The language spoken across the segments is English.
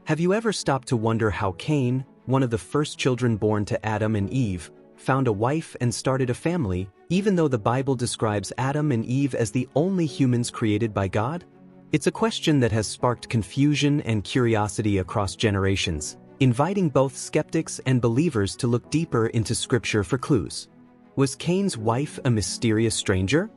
Have you ever stopped to wonder how Cain, one of the first children born to Adam and Eve, found a wife and started a family, even though the Bible describes Adam and Eve as the only humans created by God? It's a question that has sparked confusion and curiosity across generations, inviting both skeptics and believers to look deeper into Scripture for clues. Was Cain's wife a mysterious stranger?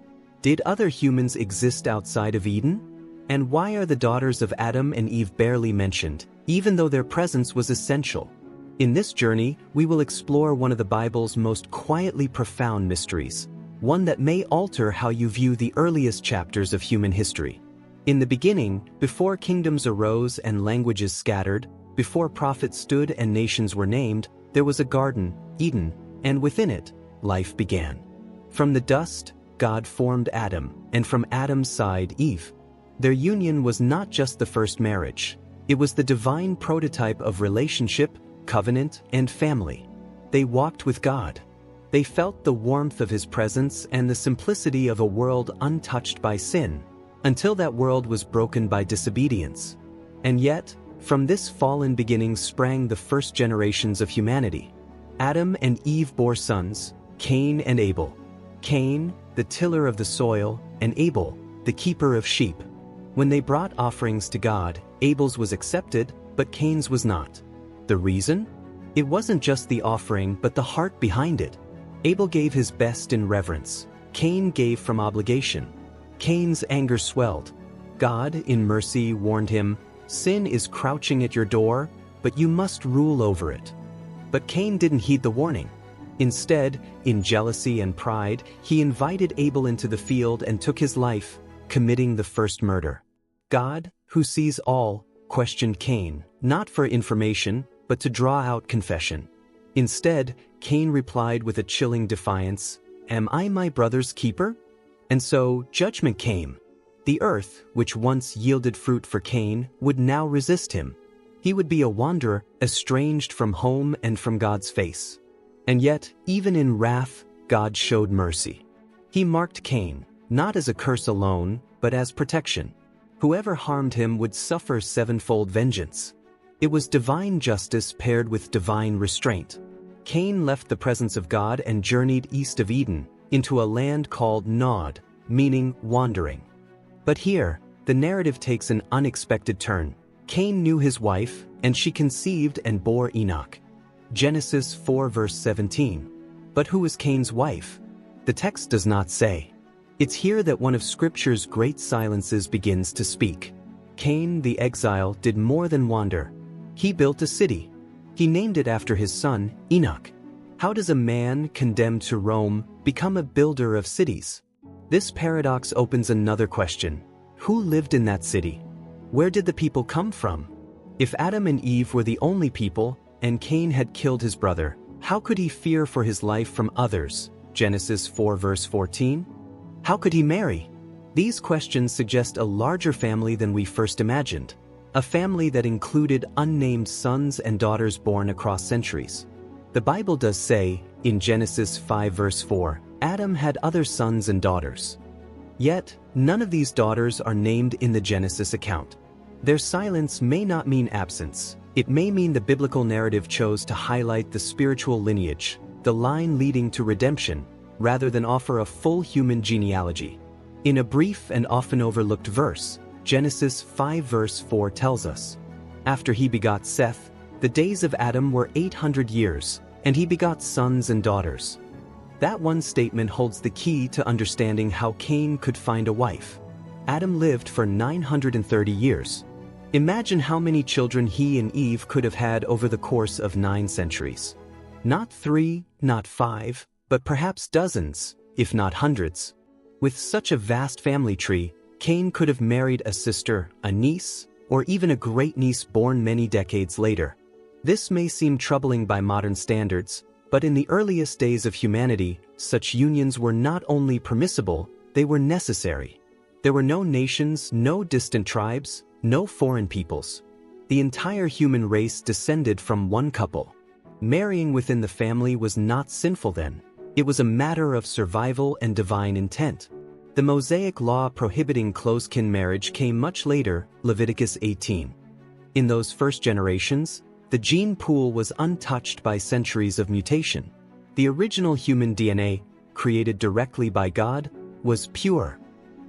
Did other humans exist outside of Eden? And why are the daughters of Adam and Eve barely mentioned, even though their presence was essential? In this journey, we will explore one of the Bible's most quietly profound mysteries, one that may alter how you view the earliest chapters of human history. In the beginning, before kingdoms arose and languages scattered, before prophets stood and nations were named, there was a garden, Eden, and within it, life began. From the dust, God formed Adam, and from Adam's side, Eve. Their union was not just the first marriage. It was the divine prototype of relationship, covenant, and family. They walked with God. They felt the warmth of His presence and the simplicity of a world untouched by sin, until that world was broken by disobedience. And yet, from this fallen beginning sprang the first generations of humanity. Adam and Eve bore sons, Cain and Abel. Cain, the tiller of the soil, and Abel, the keeper of sheep. When they brought offerings to God, Abel's was accepted, but Cain's was not. The reason? It wasn't just the offering but the heart behind it. Abel gave his best in reverence. Cain gave from obligation. Cain's anger swelled. God, in mercy, warned him, "Sin is crouching at your door, but you must rule over it." But Cain didn't heed the warning. Instead, in jealousy and pride, he invited Abel into the field and took his life, committing the first murder. God, who sees all, questioned Cain, not for information, but to draw out confession. Instead, Cain replied with a chilling defiance, "Am I my brother's keeper?" And so, judgment came. The earth, which once yielded fruit for Cain, would now resist him. He would be a wanderer, estranged from home and from God's face. And yet, even in wrath, God showed mercy. He marked Cain, not as a curse alone, but as protection. Whoever harmed him would suffer sevenfold vengeance. It was divine justice paired with divine restraint. Cain left the presence of God and journeyed east of Eden, into a land called Nod, meaning wandering. But here, the narrative takes an unexpected turn. Cain knew his wife, and she conceived and bore Enoch. Genesis 4 verse 17. But who was Cain's wife? The text does not say. It's here that one of Scripture's great silences begins to speak. Cain, the exile, did more than wander. He built a city. He named it after his son, Enoch. How does a man condemned to roam become a builder of cities? This paradox opens another question. Who lived in that city? Where did the people come from? If Adam and Eve were the only people, and Cain had killed his brother, how could he fear for his life from others? Genesis 4 verse 14. How could he marry? These questions suggest a larger family than we first imagined. A family that included unnamed sons and daughters born across centuries. The Bible does say, in Genesis 5 verse 4, Adam had other sons and daughters. Yet, none of these daughters are named in the Genesis account. Their silence may not mean absence. It may mean the biblical narrative chose to highlight the spiritual lineage, the line leading to redemption, rather than offer a full human genealogy. In a brief and often overlooked verse, Genesis 5 verse 4 tells us, "After he begot Seth, the days of Adam were 800 years, and he begot sons and daughters." That one statement holds the key to understanding how Cain could find a wife. Adam lived for 930 years. Imagine how many children he and Eve could have had over the course of 9 centuries. Not 3, not 5, but perhaps dozens, if not hundreds. With such a vast family tree, Cain could have married a sister, a niece, or even a great-niece born many decades later. This may seem troubling by modern standards, but in the earliest days of humanity, such unions were not only permissible, they were necessary. There were no nations, no distant tribes, no foreign peoples. The entire human race descended from one couple. Marrying within the family was not sinful then. It was a matter of survival and divine intent. The Mosaic law prohibiting close-kin marriage came much later, Leviticus 18. In those first generations, the gene pool was untouched by centuries of mutation. The original human DNA, created directly by God, was pure.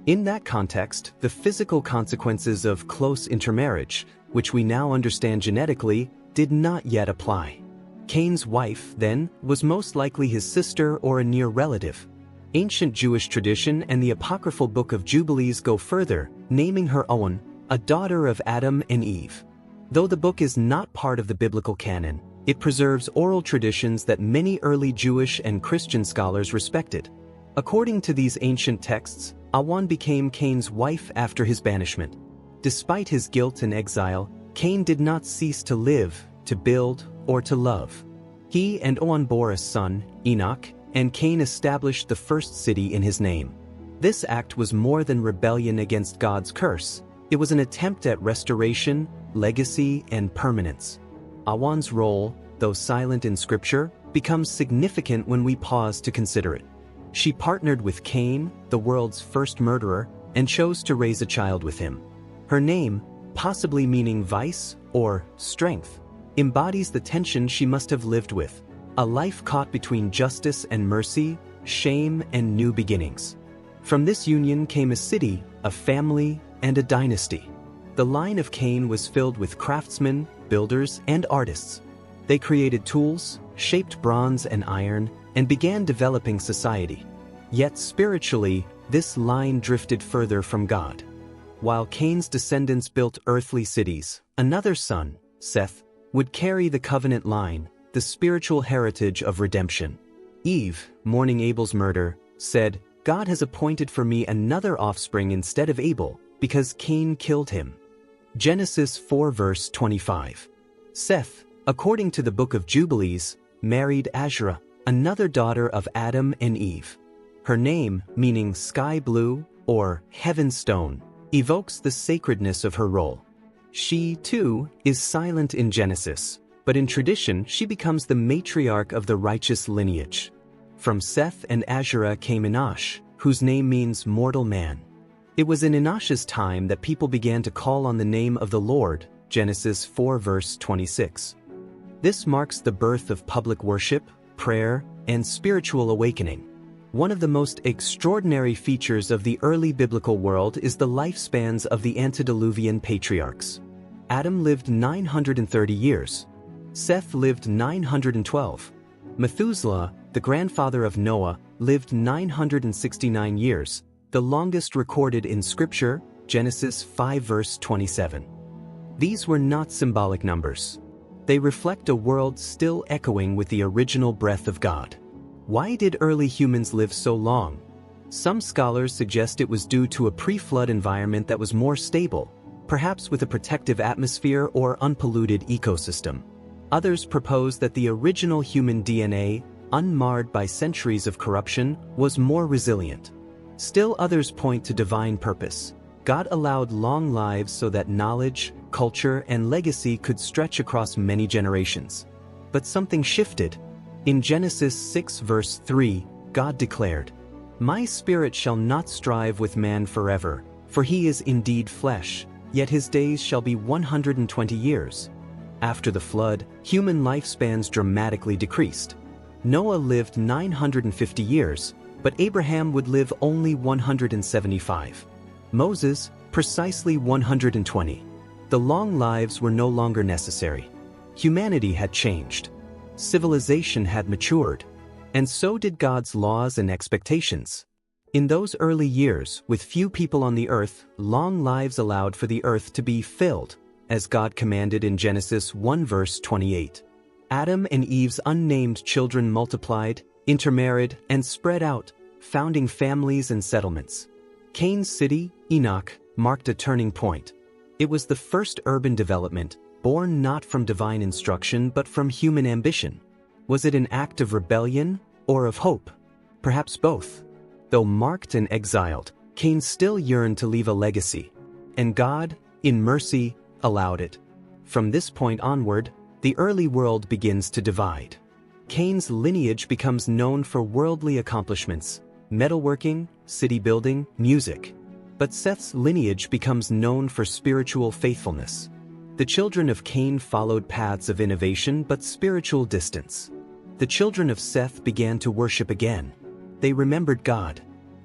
In that context, the physical consequences of close intermarriage, which we now understand genetically, did not yet apply. Cain's wife, then, was most likely his sister or a near relative. Ancient Jewish tradition and the apocryphal Book of Jubilees go further, naming her Owen, a daughter of Adam and Eve. Though the book is not part of the biblical canon, it preserves oral traditions that many early Jewish and Christian scholars respected. According to these ancient texts, Awan became Cain's wife after his banishment. Despite his guilt and exile, Cain did not cease to live, to build, or to love. He and Awan bore a son, Enoch, and Cain established the first city in his name. This act was more than rebellion against God's curse. It was an attempt at restoration, legacy, and permanence. Awan's role, though silent in Scripture, becomes significant when we pause to consider it. She partnered with Cain, the world's first murderer, and chose to raise a child with him. Her name, possibly meaning vice or strength, embodies the tension she must have lived with, a life caught between justice and mercy, shame and new beginnings. From this union came a city, a family, and a dynasty. The line of Cain was filled with craftsmen, builders, and artists. They created tools, shaped bronze and iron, and began developing society. Yet spiritually, this line drifted further from God. While Cain's descendants built earthly cities, another son, Seth, would carry the covenant line, the spiritual heritage of redemption. Eve, mourning Abel's murder, said, "God has appointed for me another offspring instead of Abel, because Cain killed him." Genesis 4 verse 25. Seth, according to the Book of Jubilees, married Asherah, another daughter of Adam and Eve. Her name, meaning sky blue or heaven stone, evokes the sacredness of her role. She, too, is silent in Genesis, but in tradition she becomes the matriarch of the righteous lineage. From Seth and Asherah came Enosh, whose name means mortal man. It was in Enosh's time that people began to call on the name of the Lord, Genesis 4 verse 26. This marks the birth of public worship, prayer, and spiritual awakening. One of the most extraordinary features of the early biblical world is the lifespans of the antediluvian patriarchs. Adam lived 930 years. Seth lived 912. Methuselah, the grandfather of Noah, lived 969 years, the longest recorded in Scripture, Genesis 5 verse 27. These were not symbolic numbers. They reflect a world still echoing with the original breath of God. Why did early humans live so long? Some scholars suggest it was due to a pre-flood environment that was more stable, perhaps with a protective atmosphere or unpolluted ecosystem. Others propose that the original human DNA, unmarred by centuries of corruption, was more resilient. Still others point to divine purpose. God allowed long lives so that knowledge, culture, and legacy could stretch across many generations. But something shifted. In Genesis 6 verse 3, God declared, "My spirit shall not strive with man forever, for he is indeed flesh, yet his days shall be 120 years. After the flood, human lifespans dramatically decreased. Noah lived 950 years, but Abraham would live only 175. Moses, precisely 120. The long lives were no longer necessary. Humanity had changed. Civilization had matured. And so did God's laws and expectations. In those early years, with few people on the earth, long lives allowed for the earth to be filled, as God commanded in Genesis 1 verse 28. Adam and Eve's unnamed children multiplied, intermarried, and spread out, founding families and settlements. Cain's city, Enoch, marked a turning point. It was the first urban development, born not from divine instruction but from human ambition. Was it an act of rebellion or of hope? Perhaps both. Though marked and exiled, Cain still yearned to leave a legacy. And God, in mercy, allowed it. From this point onward, the early world begins to divide. Cain's lineage becomes known for worldly accomplishments, metalworking, city building, music. But Seth's lineage becomes known for spiritual faithfulness. The children of Cain followed paths of innovation but spiritual distance. The children of Seth began to worship again. They remembered God.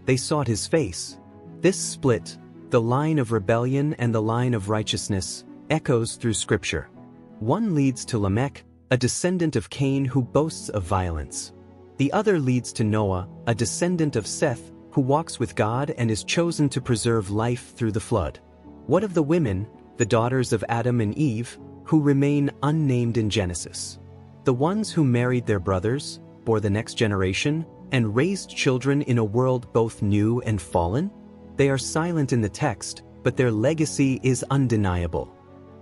They sought his face. This split, the line of rebellion and the line of righteousness, echoes through Scripture. One leads to Lamech, a descendant of Cain who boasts of violence. The other leads to Noah, a descendant of Seth, who walks with God and is chosen to preserve life through the flood. What of the women, the daughters of Adam and Eve, who remain unnamed in Genesis? The ones who married their brothers, bore the next generation, and raised children in a world both new and fallen? They are silent in the text, but their legacy is undeniable.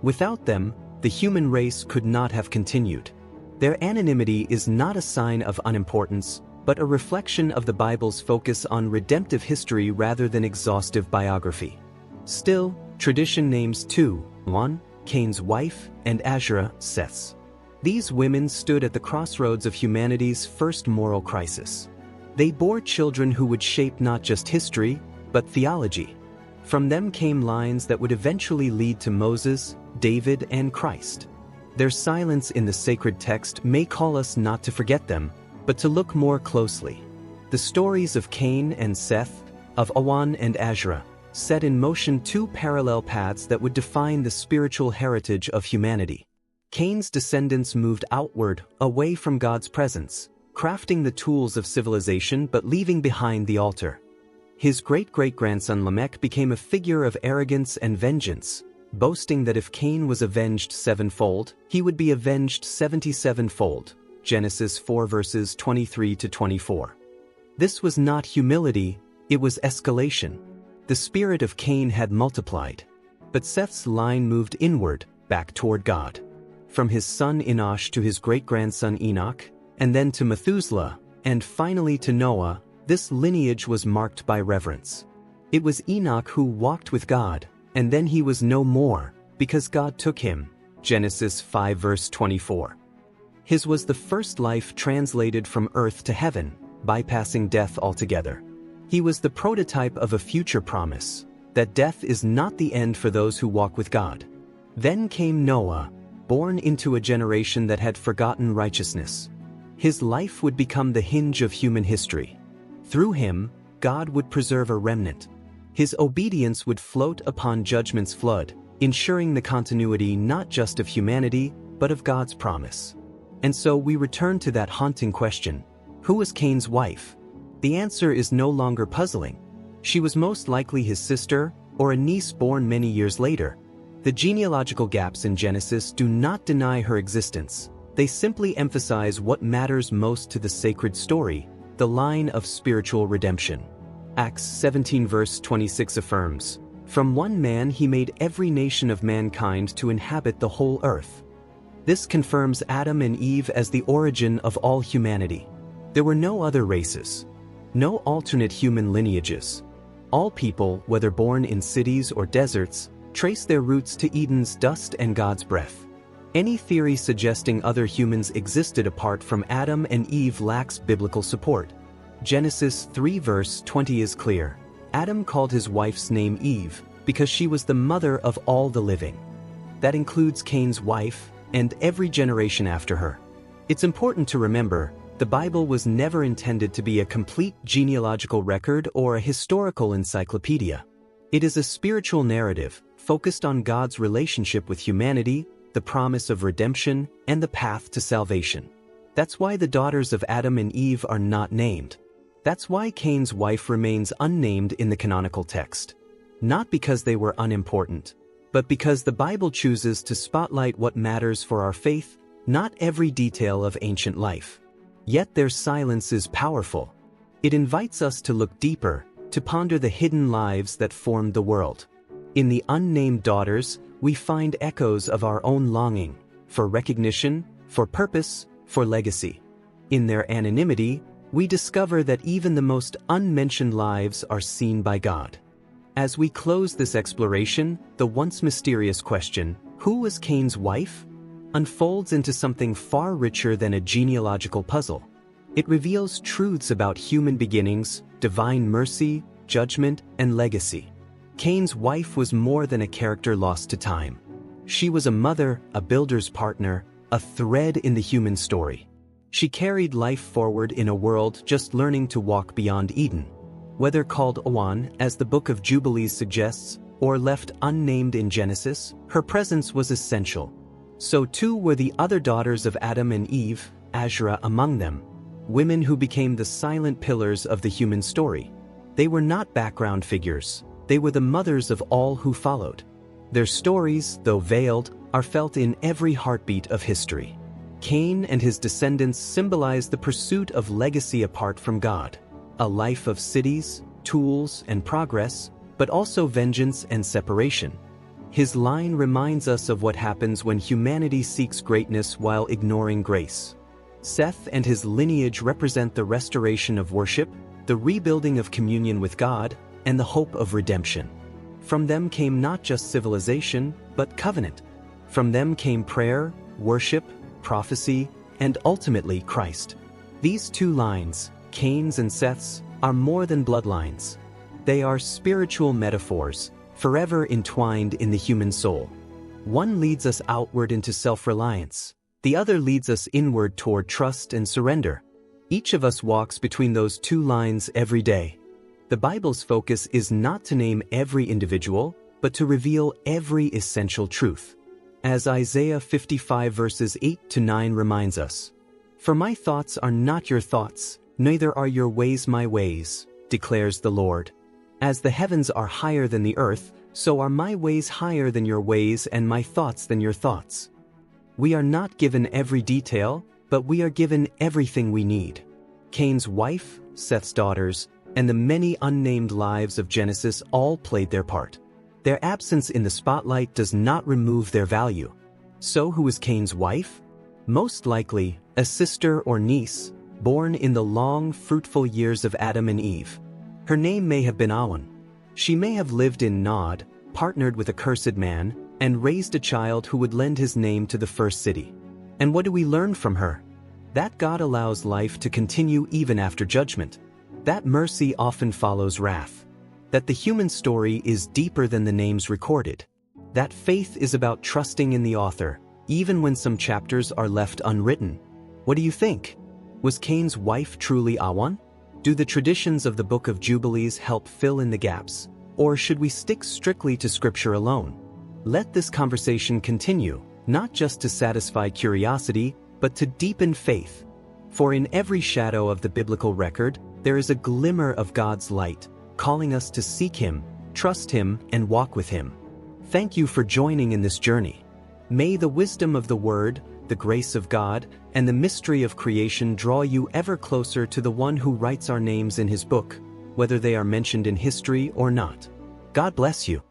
Without them, the human race could not have continued. Their anonymity is not a sign of unimportance, but a reflection of the Bible's focus on redemptive history rather than exhaustive biography. Still, tradition names two: one, Cain's wife, and Asherah, Seth's. These women stood at the crossroads of humanity's first moral crisis. They bore children who would shape not just history, but theology. From them came lines that would eventually lead to Moses, David, and Christ. Their silence in the sacred text may call us not to forget them, but to look more closely. The stories of Cain and Seth, of Onan and Asherah, set in motion two parallel paths that would define the spiritual heritage of humanity. Cain's descendants moved outward, away from God's presence, crafting the tools of civilization but leaving behind the altar. His great-great-grandson Lamech became a figure of arrogance and vengeance, boasting that if Cain was avenged sevenfold, he would be avenged 77-fold. Genesis 4 verses 23 to 24. This was not humility, it was escalation. The spirit of Cain had multiplied, but Seth's line moved inward, back toward God. From his son Enosh to his great-grandson Enoch, and then to Methuselah, and finally to Noah, this lineage was marked by reverence. It was Enoch who walked with God, and then he was no more, because God took him. Genesis 5 verse 24. His was the first life translated from earth to heaven, bypassing death altogether. He was the prototype of a future promise, that death is not the end for those who walk with God. Then came Noah, born into a generation that had forgotten righteousness. His life would become the hinge of human history. Through him, God would preserve a remnant. His obedience would float upon judgment's flood, ensuring the continuity not just of humanity, but of God's promise. And so we return to that haunting question: who was Cain's wife? The answer is no longer puzzling. She was most likely his sister, or a niece born many years later. The genealogical gaps in Genesis do not deny her existence. They simply emphasize what matters most to the sacred story: the line of spiritual redemption. Acts 17 verse 26 affirms, "From one man he made every nation of mankind to inhabit the whole earth." This confirms Adam and Eve as the origin of all humanity. There were no other races, no alternate human lineages. All people, whether born in cities or deserts, trace their roots to Eden's dust and God's breath. Any theory suggesting other humans existed apart from Adam and Eve lacks biblical support. Genesis 3 verse 20 is clear. Adam called his wife's name Eve because she was the mother of all the living. That includes Cain's wife and every generation after her. It's important to remember, the Bible was never intended to be a complete genealogical record or a historical encyclopedia. It is a spiritual narrative focused on God's relationship with humanity, the promise of redemption, and the path to salvation. That's why the daughters of Adam and Eve are not named. That's why Cain's wife remains unnamed in the canonical text. Not because they were unimportant, but because the Bible chooses to spotlight what matters for our faith, not every detail of ancient life. Yet their silence is powerful. It invites us to look deeper, to ponder the hidden lives that formed the world. In the unnamed daughters, we find echoes of our own longing for recognition, for purpose, for legacy. In their anonymity, we discover that even the most unmentioned lives are seen by God. As we close this exploration, the once mysterious question, who was Cain's wife, unfolds into something far richer than a genealogical puzzle. It reveals truths about human beginnings, divine mercy, judgment, and legacy. Cain's wife was more than a character lost to time. She was a mother, a builder's partner, a thread in the human story. She carried life forward in a world just learning to walk beyond Eden. Whether called Oan, as the Book of Jubilees suggests, or left unnamed in Genesis, her presence was essential. So too were the other daughters of Adam and Eve, Asherah among them, women who became the silent pillars of the human story. They were not background figures, they were the mothers of all who followed. Their stories, though veiled, are felt in every heartbeat of history. Cain and his descendants symbolize the pursuit of legacy apart from God, a life of cities, tools, and progress, but also vengeance and separation. His line reminds us of what happens when humanity seeks greatness while ignoring grace. Seth and his lineage represent the restoration of worship, the rebuilding of communion with God, and the hope of redemption. From them came not just civilization, but covenant. From them came prayer, worship, prophecy, and ultimately Christ. These two lines, Cain's and Seth's, are more than bloodlines. They are spiritual metaphors, forever entwined in the human soul. One leads us outward into self-reliance. The other leads us inward toward trust and surrender. Each of us walks between those two lines every day. The Bible's focus is not to name every individual, but to reveal every essential truth. As Isaiah 55 verses 8 to 9 reminds us, "For my thoughts are not your thoughts, neither are your ways my ways, declares the Lord. As the heavens are higher than the earth, so are my ways higher than your ways and my thoughts than your thoughts." We are not given every detail, but we are given everything we need. Cain's wife, Seth's daughters, and the many unnamed lives of Genesis all played their part. Their absence in the spotlight does not remove their value. So who was Cain's wife? Most likely, a sister or niece, born in the long, fruitful years of Adam and Eve. Her name may have been Awan. She may have lived in Nod, partnered with a cursed man, and raised a child who would lend his name to the first city. And what do we learn from her? That God allows life to continue even after judgment. That mercy often follows wrath. That the human story is deeper than the names recorded. That faith is about trusting in the author, even when some chapters are left unwritten. What do you think? Was Cain's wife truly Awan? Do the traditions of the Book of Jubilees help fill in the gaps? Or should we stick strictly to Scripture alone? Let this conversation continue, not just to satisfy curiosity, but to deepen faith. For in every shadow of the biblical record, there is a glimmer of God's light, calling us to seek Him, trust Him, and walk with Him. Thank you for joining in this journey. May the wisdom of the Word, the grace of God, and the mystery of creation draw you ever closer to the one who writes our names in His book, whether they are mentioned in history or not. God bless you.